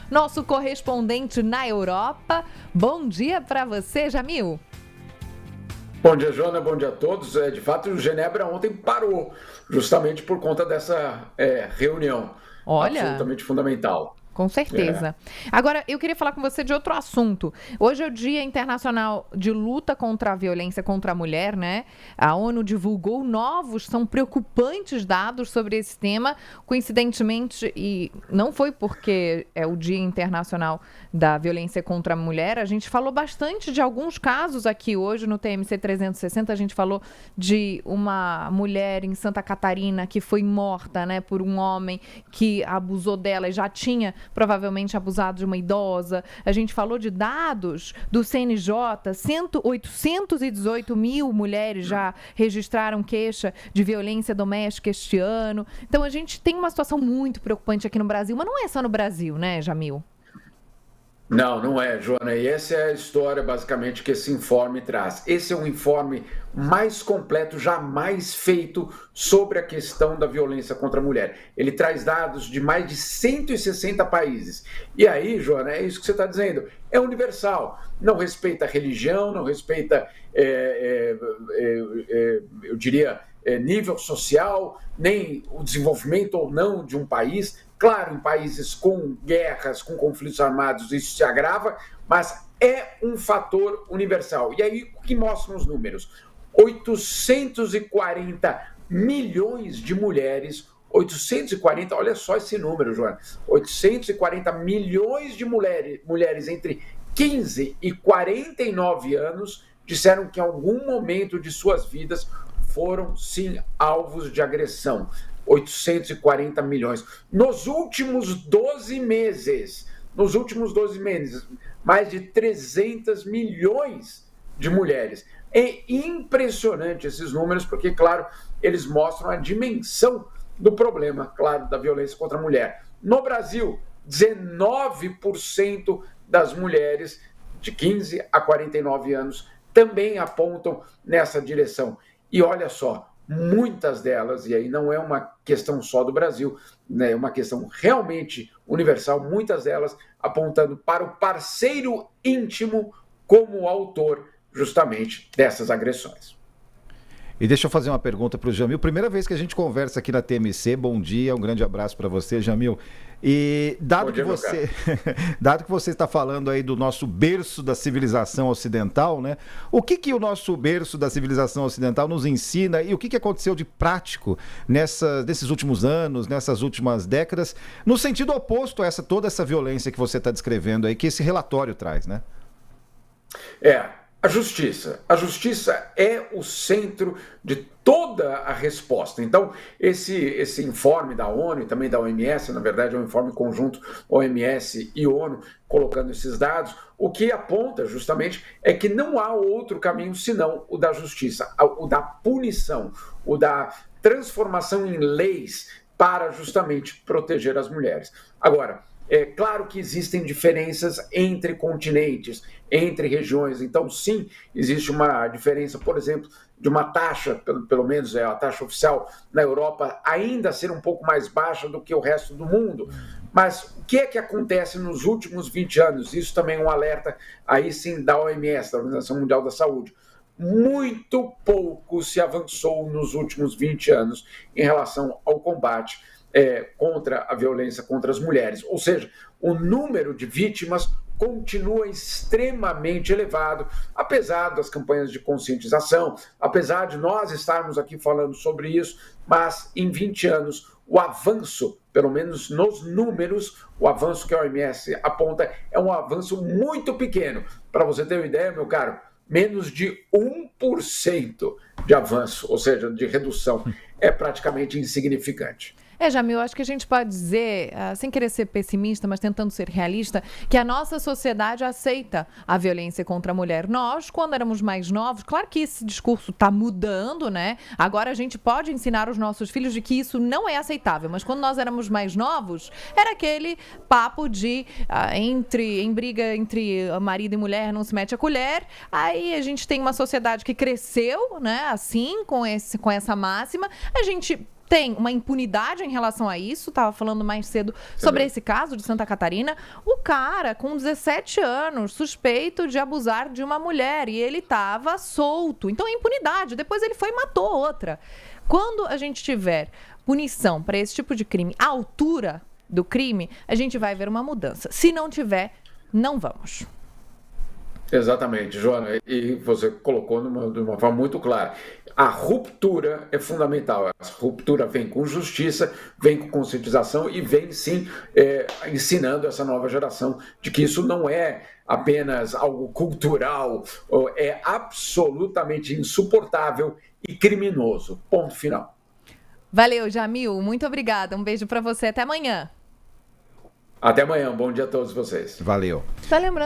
nosso correspondente na Europa. Bom dia para você, Jamil. Bom dia, Joana. Bom dia a todos. De fato, o Genebra ontem parou, justamente por conta dessa reunião. Olha, absolutamente fundamental. Com certeza. Agora, eu queria falar com você de outro assunto. Hoje é o Dia Internacional de Luta contra a Violência contra a Mulher, né? A ONU divulgou são preocupantes dados sobre esse tema. Coincidentemente, e não foi porque é o Dia Internacional da Violência contra a Mulher, a gente falou bastante de alguns casos aqui hoje no TMC 360. A gente falou de uma mulher em Santa Catarina que foi morta, né, por um homem que abusou dela e já tinha provavelmente abusado de uma idosa. A gente falou de dados do CNJ, 818 mil mulheres já registraram queixa de violência doméstica este ano. Então a gente tem uma situação muito preocupante aqui no Brasil, mas não é só no Brasil, né, Jamil? Não é, Joana. E essa é a história, basicamente, que esse informe traz. Esse é um informe mais completo jamais feito sobre a questão da violência contra a mulher. Ele traz dados de mais de 160 países. E aí, Joana, é isso que você está dizendo. É universal. Não respeita a religião, não respeita, eu diria, nível social, nem o desenvolvimento ou não de um país. Claro, em países com guerras, com conflitos armados, isso se agrava, mas é um fator universal. E aí, o que mostram os números? 840 milhões de mulheres, 840, olha só esse número, Joana, 840 milhões de mulheres entre 15 e 49 anos disseram que em algum momento de suas vidas foram, sim, alvos de agressão. 840 milhões. Nos últimos 12 meses, mais de 300 milhões de mulheres. É impressionante esses números, porque, claro, eles mostram a dimensão do problema, claro, da violência contra a mulher. No Brasil, 19% das mulheres de 15 a 49 anos também apontam nessa direção. E olha só, muitas delas, e aí não é uma questão só do Brasil, né, é uma questão realmente universal, muitas delas apontando para o parceiro íntimo como autor justamente dessas agressões. E deixa eu fazer uma pergunta para o Jamil. Primeira vez que a gente conversa aqui na TMC, bom dia, um grande abraço para você, Jamil. E dado que você está falando aí do nosso berço da civilização ocidental, né? O que o nosso berço da civilização ocidental nos ensina e o que aconteceu de prático nesses últimos anos, nessas últimas décadas, no sentido oposto a toda essa violência que você está descrevendo aí, que esse relatório traz, né? A justiça. A justiça é o centro de toda a resposta. Então, esse informe da ONU e também da OMS, na verdade é um informe conjunto OMS e ONU, colocando esses dados, o que aponta justamente é que não há outro caminho senão o da justiça, o da punição, o da transformação em leis para justamente proteger as mulheres. Agora, é claro que existem diferenças entre continentes, entre regiões. Então, sim, existe uma diferença, por exemplo, de uma taxa, pelo menos é a taxa oficial na Europa, ainda ser um pouco mais baixa do que o resto do mundo. Mas o que é que acontece nos últimos 20 anos? Isso também é um alerta, aí sim, da OMS, da Organização Mundial da Saúde. Muito pouco se avançou nos últimos 20 anos em relação ao combate contra a violência contra as mulheres. Ou seja, o número de vítimas continua extremamente elevado, apesar das campanhas de conscientização, apesar de nós estarmos aqui falando sobre isso, mas em 20 anos o avanço, pelo menos nos números, o avanço que a OMS aponta é um avanço muito pequeno. Para você ter uma ideia, meu caro, menos de 1% de avanço, ou seja, de redução, é praticamente insignificante. Jamil, acho que a gente pode dizer, sem querer ser pessimista, mas tentando ser realista, que a nossa sociedade aceita a violência contra a mulher. Nós, quando éramos mais novos, claro que esse discurso está mudando, né? Agora a gente pode ensinar os nossos filhos de que isso não é aceitável, mas quando nós éramos mais novos, era aquele papo de em briga entre marido e mulher não se mete a colher. Aí a gente tem uma sociedade que cresceu, né, assim, com essa máxima. A gente tem uma impunidade em relação a isso. Estava falando mais cedo sobre esse caso de Santa Catarina. O cara, com 17 anos, suspeito de abusar de uma mulher, e ele estava solto. Então, é impunidade. Depois ele foi e matou outra. Quando a gente tiver punição para esse tipo de crime à altura do crime, a gente vai ver uma mudança. Se não tiver, não vamos. Exatamente, Joana, e você colocou de uma forma muito clara. A ruptura é fundamental. A ruptura vem com justiça, vem com conscientização e vem, sim, ensinando essa nova geração de que isso não é apenas algo cultural, é absolutamente insuportável e criminoso. Ponto final. Valeu, Jamil. Muito obrigada. Um beijo para você. Até amanhã. Até amanhã. Bom dia a todos vocês. Valeu. Tá lembrando